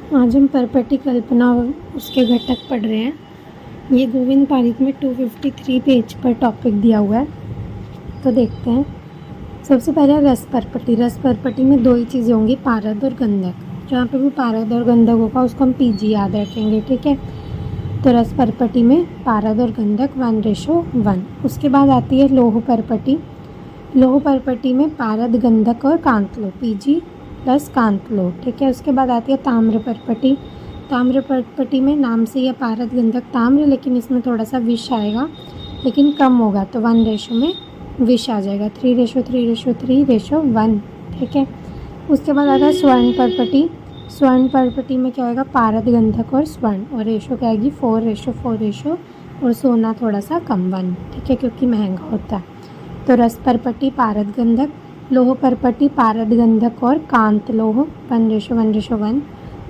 आज हम परपटी कल्पना और उसके घटक पढ़ रहे हैं। ये गोविंद पारिक में 253 पेज पर टॉपिक दिया हुआ है, तो देखते हैं। सबसे पहले रस परपटी। रस परपटी में दो ही चीज़ें होंगी, पारद और गंधक। जहाँ पे भी पारद और गंधक होगा उसको हम पीजी याद रखेंगे, ठीक है। तो रस परपटी में पारद और गंधक 1:1। उसके बाद आती है लोह परपटी। लोह परपटी में पारद, गंधक और कांतलो, पीजी प्लस कांतलो, ठीक है। उसके बाद आती है ताम्र परपटी। ताम्र परपटी में नाम से यह पारद, गंधक, ताम्र, लेकिन इसमें थोड़ा सा विष आएगा, लेकिन कम होगा, तो 1 में विष आ जाएगा, 3:3:3:1, ठीक है। उसके बाद आता है स्वर्ण परपटी। स्वर्ण परपटी में क्या होगा, पारद, गंधक और स्वर्ण, और रेशो क्या आएगी 4:4 और सोना थोड़ा सा कम 1, ठीक है, क्योंकि महंगा होता है। तो रस परपटी पारद, गंधक। लोह परपटी पारद, गंधक और कांत लोह 1:1:1।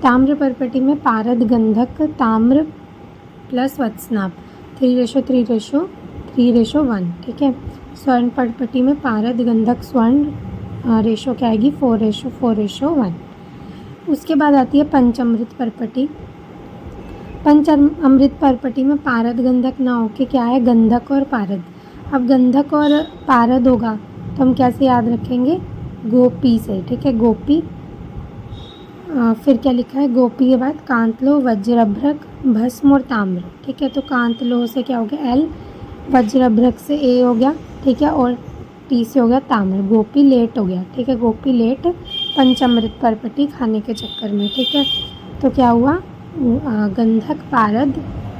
ताम्र परपटी में पारद, गंधक, ताम्र प्लस वत्सनाभ 3:3:3:1, ठीक है। स्वर्ण परपटी में पारद, गंधक, स्वर्ण, रेशो क्या आएगी 4:4:1। उसके बाद आती है पंचामृत परपटी। पंचामृत परपटी में पारद, गंधक ना होके क्या है, गंधक और पारद। अब गंधक और पारद होगा तो हम कैसे याद रखेंगे, गोपी से, ठीक है, गोपी। फिर क्या लिखा है, गोपी के बाद कांतलो, वज्रभ्रक, भस्म और ताम्र, ठीक है। तो कांतलो से क्या हो गया L, वज्रभ्रक से A हो गया, ठीक है, और T से हो गया ताम्र, गोपी लेट हो गया, ठीक है, गोपी लेट पंचामृत परपटी खाने के चक्कर में, ठीक है। तो क्या हुआ, गंधक, पारद,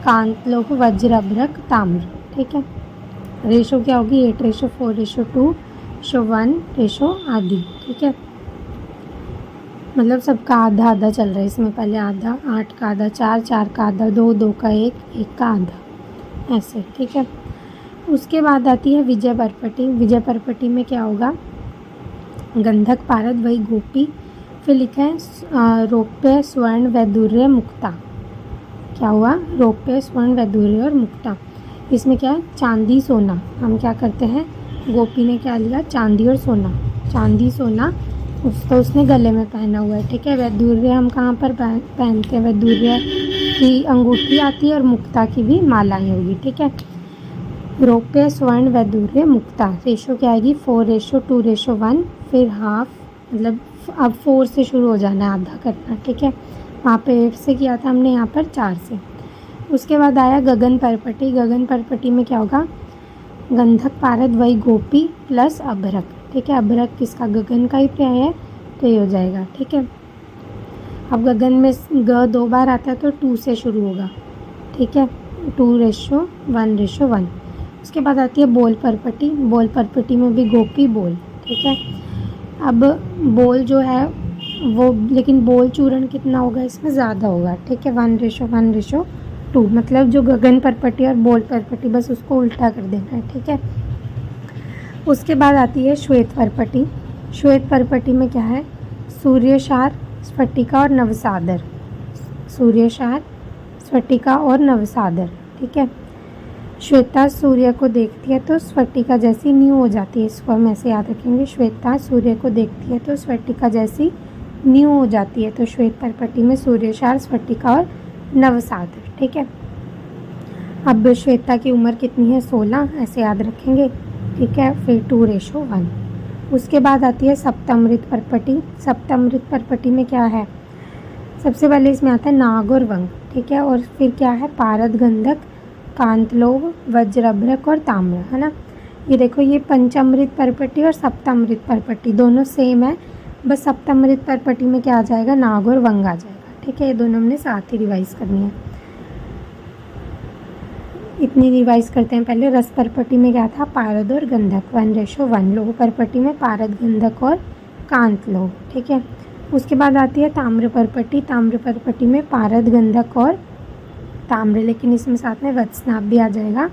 कांतलो, वज्रभ्रक, ताम्र, ठीक है। रेशो क्या होगी 8:4:2:1 आदि, ठीक है। मतलब सबका आधा आधा चल रहा है इसमें, पहले आधा, 8 का आधा 4, 4 का आधा 2, 2 का 1, 1 का आधा, ऐसे, ठीक है। उसके बाद आती है विजय परपटी। विजय परपटी में क्या होगा, गंधक, पारद, वही गोपी। फिर लिखा है रौप्य, स्वर्ण, वैदुर्य, मुक्ता। क्या हुआ, रौप्य, स्वर्ण, वैदुर्य और मुक्ता। इसमें क्या है, चांदी, सोना। हम क्या करते हैं, गोपी ने क्या लिया, चांदी और सोना, चांदी सोना तो उसने गले में पहना हुआ है, ठीक है। वैदुर्य हम कहाँ पर पहनते हैं, वैदुर्य की अंगूठी आती है और मुक्ता की भी मालाएं होगी, ठीक है। रौप्य, स्वर्ण, वैदुर्य, मुक्ता। रेशो क्या आएगी 4:2:1, फिर हाफ, मतलब अब 4 से शुरू हो जाना है, आधा करना, ठीक है। वहाँ पे 8 से किया था हमने, यहाँ पर 4 से। उसके बाद आया गगन परपटी। गगन परपटी में क्या होगा, गंधक, पारद, वही गोपी प्लस अभ्रक, ठीक है। अभ्रक किसका, गगन का ही पर्याय है, तो ये हो जाएगा, ठीक है। अब गगन में ग 2 बार आता है तो 2 से शुरू होगा, ठीक है, 2:1:1। उसके बाद आती है बोल परपटी। बोल परपटी में भी गोपी, बोल, ठीक है। अब बोल जो है वो, लेकिन बोल चूर्ण कितना होगा, इसमें ज़्यादा होगा, ठीक है, 1:1:2, मतलब जो गगन परपटी और बोल परपटी, बस उसको उल्टा कर देना है, ठीक है। उसके बाद आती है श्वेत परपटी। श्वेत परपटी में क्या है, सूर्यशार, स्फटिका और नवसादर। सूर्यशार, स्फटिका और नवसादर, ठीक है। श्वेता सूर्य को देखती है तो स्फटिका जैसी न्यू हो जाती है, इसको हम ऐसे याद रखेंगे, श्वेता सूर्य को देखती है तो स्फटिका जैसी न्यू हो जाती है। तो श्वेत परपटी में सूर्यशार, स्फटिका और नवसादर, ठीक है। अब श्वेता की उम्र कितनी है, 16, ऐसे याद रखेंगे, ठीक है। फिर 2:1। उसके बाद आती है सप्तमृत परपटी। सप्तमृत परपटी में क्या है, सबसे पहले इसमें आता है नाग और वंग, ठीक है, और फिर क्या है, पारद, गंधक, कांतलोह, वज्रभ्रक और ताम्र, है ना। ये देखो, ये पंचामृत परपटी और सप्तमृत परपटी दोनों सेम है, बस सप्तमृत परपटी में क्या आ जाएगा, नाग और वंग आ जाएगा, ठीक है। ये दोनों हमने साथ ही रिवाइज करनी है। इतनी रिवाइज करते हैं पहले। रस परपटी में क्या था, पारद और गंधक 1:1। लोह परपटी में पारद, गंधक और कांतलोह, ठीक है। उसके बाद आती है ताम्र परपटी। ताम्र परपटी में पारद, गंधक और ताम्र, लेकिन इसमें साथ में वत्सनाभ भी आ जाएगा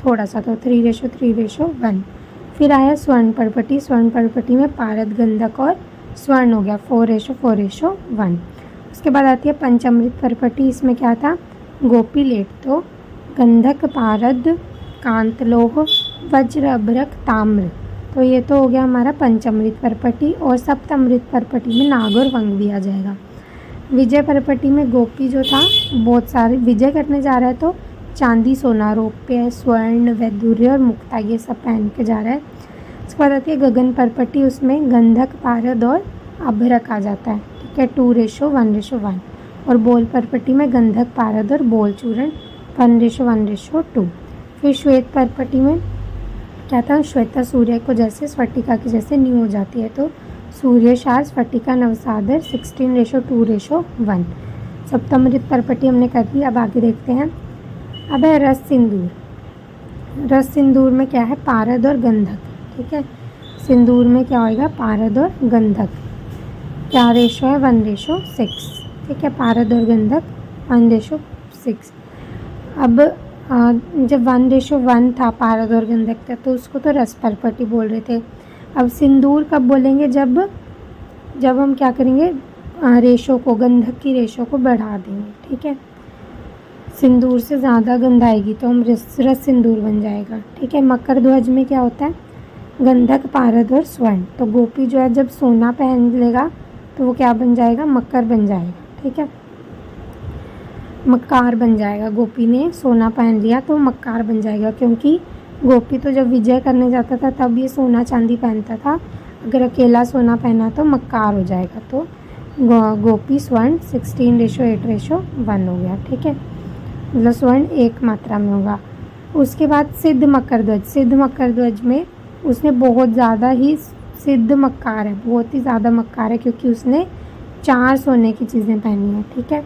थोड़ा सा, तो 3:3:1। फिर आया स्वर्ण परपटी। स्वर्ण परपटी में पारद, गंधक और स्वर्ण हो गया 4:4:1। उसके बाद आती है पंचामृत परपटी। इसमें क्या था, गोपी लेट, तो गंधक, पारद, कांतलोह, वज्र, अभ्रक, ताम्र, तो ये तो हो गया हमारा पंचामृत परपटी। और सप्तमृत परपटी में नाग और वंग भी आ जाएगा। विजय परपटी में गोपी जो था बहुत सारे विजय करने जा रहा है, तो चांदी सोना रौप्य स्वर्ण वैदुर्य और मुक्ता ये सब पहन के जा रहा है। उसके बाद आती है गगन परपटी, उसमें गंधक पारद और अभ्रक आ जाता है, ठीक है, 2:1:1। और बोल परपटी में गंधक पारद और बोल चूर्ण 1:1:2। फिर श्वेत परपटी में क्या था, श्वेता सूर्य को जैसे स्फटिका की जैसे न्यू हो जाती है, तो सूर्य शार स्फटिका नवसादर 16:2:1। सप्तमृत परपटी हमने कर दी। अब आगे देखते हैं। अब है रस सिंदूर। रस सिंदूर में क्या है, पारद और गंधक, ठीक है। सिंदूर में क्या होएगा, पारद और गंधक। क्या रेशो है, 1:6, ठीक है। पारद और गंधक 1:6। अब जब 1:1 था पारद और गंधक था, तो उसको तो रस परपटी बोल रहे थे। अब सिंदूर कब बोलेंगे, जब हम क्या करेंगे, रेशो को, गंधक की रेशो को बढ़ा देंगे, ठीक है। सिंदूर से ज़्यादा गंध आएगी तो हम रस सिंदूर बन जाएगा, ठीक है। मकर ध्वज में क्या होता है, गंधक पारद और स्वर्ण। तो गोपी जो है जब सोना पहन लेगा तो वो क्या बन जाएगा, मकर बन जाएगा, ठीक है। मक्कार बन जाएगा। गोपी ने सोना पहन लिया तो मक्कार बन जाएगा, क्योंकि गोपी तो जब विजय करने जाता था तब ये सोना चांदी पहनता था। अगर अकेला सोना पहना तो मक्कार हो जाएगा। तो गोपी स्वर्ण 16:8:1 हो गया, ठीक है। मतलब स्वर्ण एक मात्रा में होगा। उसके बाद सिद्ध मकर ध्वज। सिद्ध मकर ध्वज में उसने बहुत ज़्यादा ही सिद्ध मक्कार है, बहुत ही ज़्यादा मक्कार है, क्योंकि उसने 4 सोने की चीज़ें पहनी हैं, ठीक है।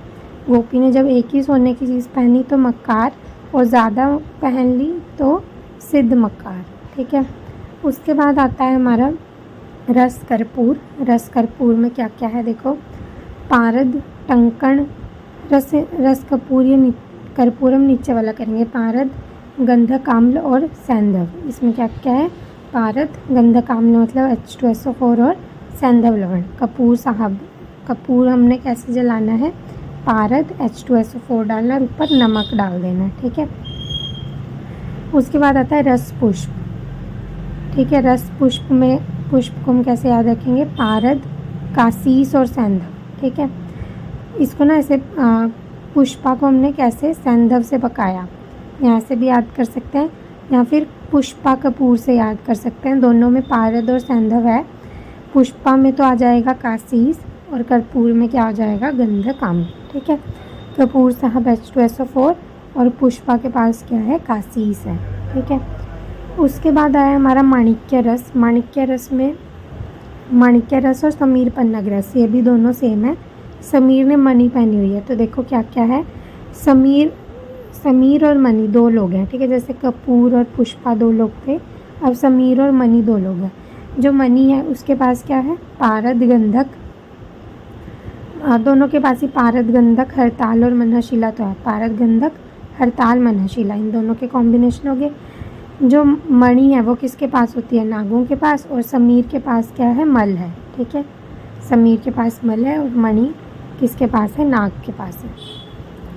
गोपी ने जब एक ही सोने की चीज़ पहनी तो मक्कार, और ज़्यादा पहन ली तो सिद्ध मक्कार, ठीक है। उसके बाद आता है हमारा रस कर्पूर। रस कर्पूर में क्या क्या है देखो, पारद टंकण रस कपूर, ये कर्पूरम नीचे वाला करेंगे, पारद गंधक आम्ल और सैंधव। इसमें क्या क्या है, पारद गंधक आम्ल मतलब H2SO4 और सैंधव लवण। कपूर साहब, कपूर हमने कैसे जलाना है, पारद H2SO4 डालना और ऊपर नमक डाल देना, ठीक है। उसके बाद आता है रस पुष्प, ठीक है। रस पुष्प में पुष्प को हम कैसे याद रखेंगे, पारद कासीस और सैंधव, ठीक है। इसको ना ऐसे पुष्पा को हमने कैसे सैंधव से पकाया, यहाँ से भी याद कर सकते हैं, या फिर पुष्पा कपूर से याद कर सकते हैं। दोनों में पारद और सैंधव है। पुष्पा में तो आ जाएगा कासीस और कर्पूर में क्या हो जाएगा, गंधक आम्ल, ठीक है। कपूर साहब H2SO4 और पुष्पा के पास क्या है, कासीस है, ठीक है। उसके बाद आया हमारा माणिक्य रस। माणिक्य रस में माणिक्य रस और समीर पन्नग रस, ये भी दोनों सेम है। समीर ने मणि पहनी हुई है, तो देखो क्या क्या है, समीर और मणि 2 लोग हैं, ठीक है। जैसे कपूर और पुष्पा 2 लोग थे, अब समीर और मणि 2 लोग हैं। जो मणि है उसके पास क्या है, पारद गंधक, दोनों के पास ही पारद गंधक हरताल और मनहशीला तो है। पारद गंधक हरताल मनहशीला, इन दोनों के कॉम्बिनेशन हो गए। जो मणि है वो किसके पास होती है, नागों के पास, और समीर के पास क्या है, मल है, ठीक है। समीर के पास मल है और मणि किसके पास है, नाग के पास है।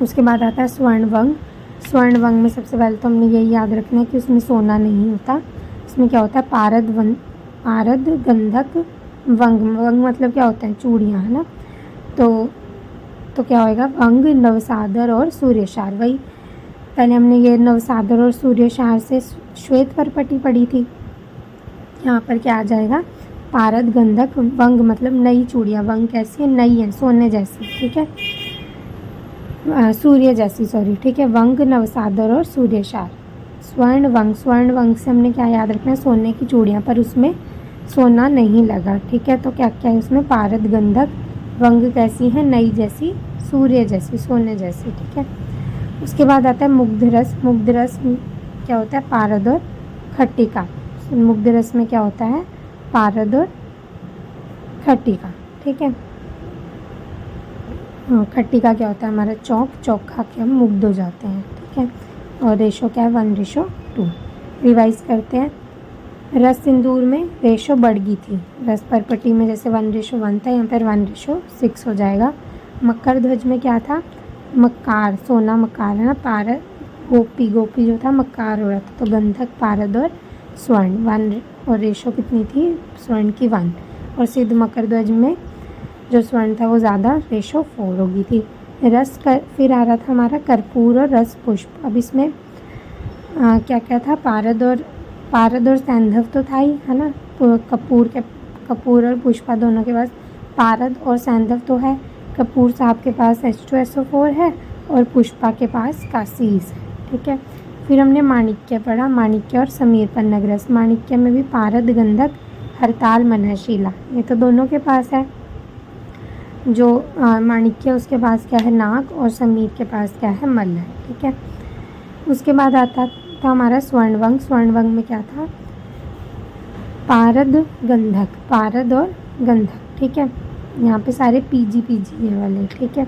उसके बाद आता है स्वर्णवंग। स्वर्णवंग में सबसे पहले तो हमने यही याद रखना है कि उसमें सोना नहीं होता। इसमें क्या होता है, पारद गंधक वंग। वंग मतलब क्या होता है, चूड़ियाँ, है ना। तो क्या होएगा, वंग नवसादर और सूर्यशार। वही पहले हमने ये नवसादर और सूर्यशार से श्वेत परपटी पढ़ी थी। यहाँ पर क्या आ जाएगा, पारद गंधक वंग मतलब नई चूड़ियाँ। वंग कैसी है, नई है, सोने जैसी, ठीक है, सूर्य जैसी, सॉरी, ठीक है। वंग नवसादर और सूर्यशार। स्वर्ण वंग से हमने क्या याद रखना है, सोने की चूड़ियाँ, पर उसमें सोना नहीं लगा, ठीक है। तो क्या क्या है उसमें, पारद गंधक वंग कैसी है, नई जैसी, सूर्य जैसी, सोने जैसी, ठीक है। उसके बाद आता है मुग्ध रस। मुग्ध रस क्या होता है, पारद और खट्टिका। मुग्ध रस में क्या होता है, पारद और खट्टिका, ठीक है। खट्टिका क्या होता है, हमारा चौक खा के हम मुग्ध हो जाते हैं, ठीक है। और रेशो क्या है, 1:2। रिवाइज करते हैं। रस सिंदूर में रेशो बढ़ गई थी। रस परपटी में जैसे 1:1 था, यहाँ पर 1:6 हो जाएगा। मकर ध्वज में क्या था, मक्कार, सोना मक्कार है ना। पारद गोपी जो था मक्कार हो रहा था, तो गंधक पारद और स्वर्ण 1, और रेशो कितनी थी, स्वर्ण की 1। और सिद्ध मकर ध्वज में जो स्वर्ण था वो ज़्यादा, रेशो 4 हो गई थी। फिर आ रहा था हमारा कर्पूर और रस पुष्प। अब इसमें क्या क्या था, पारद और सैंधव तो था ही, है ना। कपूर और पुष्पा दोनों के पास पारद और सैंधव तो है। कपूर साहब के पास H2SO4 है और पुष्पा के पास कासीस है, ठीक है। फिर हमने माणिक्य पढ़ा, माणिक्य और समीर पन्नगरस। माणिक्य में भी पारद, गंधक, हरताल, मनहशीला, ये तो दोनों के पास है। जो माणिक्य उसके पास क्या है, नाग, और समीर के पास क्या है, मल्ल है, ठीक है। उसके बाद आता था हमारा स्वर्णवंग। स्वर्णवंग में क्या था, पारद, गंधक, पारद और गंधक, ठीक है। यहाँ पे सारे पीजी है वाले, ठीक है।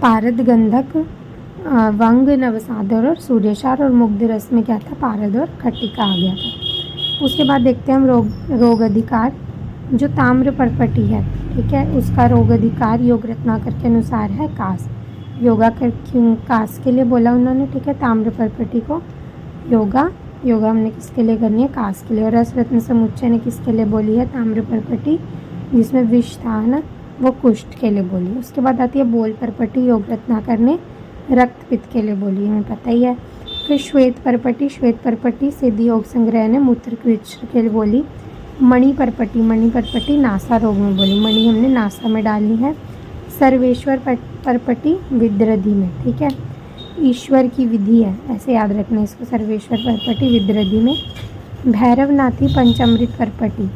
पारद, गंधक, वंग, नवसाधर और सूर्यशार, और मुग्ध रस में क्या था, पारद और खट्टिका आ गया था। उसके बाद देखते हैं हम रोग अधिकार। जो ताम्र पर्पटी है, ठीक है, उसका रोग अधिकार योग रत्नाकर के अनुसार है कास। कास के लिए बोला उन्होंने, ठीक है, ताम्र पर्पटी को। योगा हमने किसके लिए करनी है, कास के लिए। और रस रत्न समुच्चय ने किसके लिए बोली है, ताम्र पर्पटी, जिसमें विष था ना, वो कुष्ठ के लिए बोली। उसके बाद आती है बोल पर्पटी, योग रत्नाकर ने रक्त पित्त के लिए बोली, हमें पता ही है। फिर श्वेत पर्पटी सिद्ध योग संग्रह ने मूत्र कृच्छ के लिए बोली। मणि पर्पटी नासा रोग में बोली, मणि हमने नासा में डाली है। सर्वेश्वर पर्पटी विद्रधि में, ठीक है, ईश्वर की विधि है, ऐसे याद रखना इसको, सर्वेश्वर पर्पटी विद्रधि में। भैरवनाथी पंचामृत पर्पटी,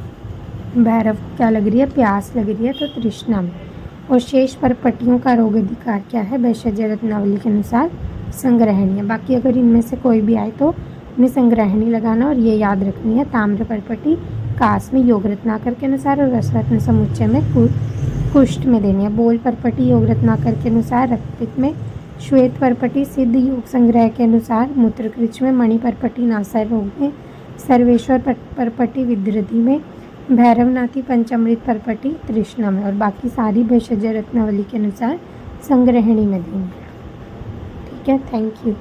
भैरव क्या लग रही है, प्यास लग रही है, तो तृष्णा में। और शेष पर्पटियों का रोग अधिकार क्या है, भेषज रत्नावली के अनुसार संग्रहणी है। बाकी अगर इनमें से कोई भी आए तो उन्हें संग्रहणी लगाना, और ये याद रखनी है, ताम्र पर्पटी कास में योग रत्नाकर के अनुसार, और रस रत्न समुच्चय में कुष्ठ में देनी है। बोल पर्पटी योग रत्नाकर के अनुसार रक्तपित्त में। श्वेत पर्पटी सिद्ध योग संग्रह के अनुसार मूत्रकृच्छ में। मणि पर्पटी नासा रोग में। सर्वेश्वर पर्पटी विद्रधि में। भैरवनाथी पंचामृत पर्पटी तृष्णा में। और बाकी सारी भेषज रत्नावली के अनुसार संग्रहणी में देंगे, ठीक है। Thank you.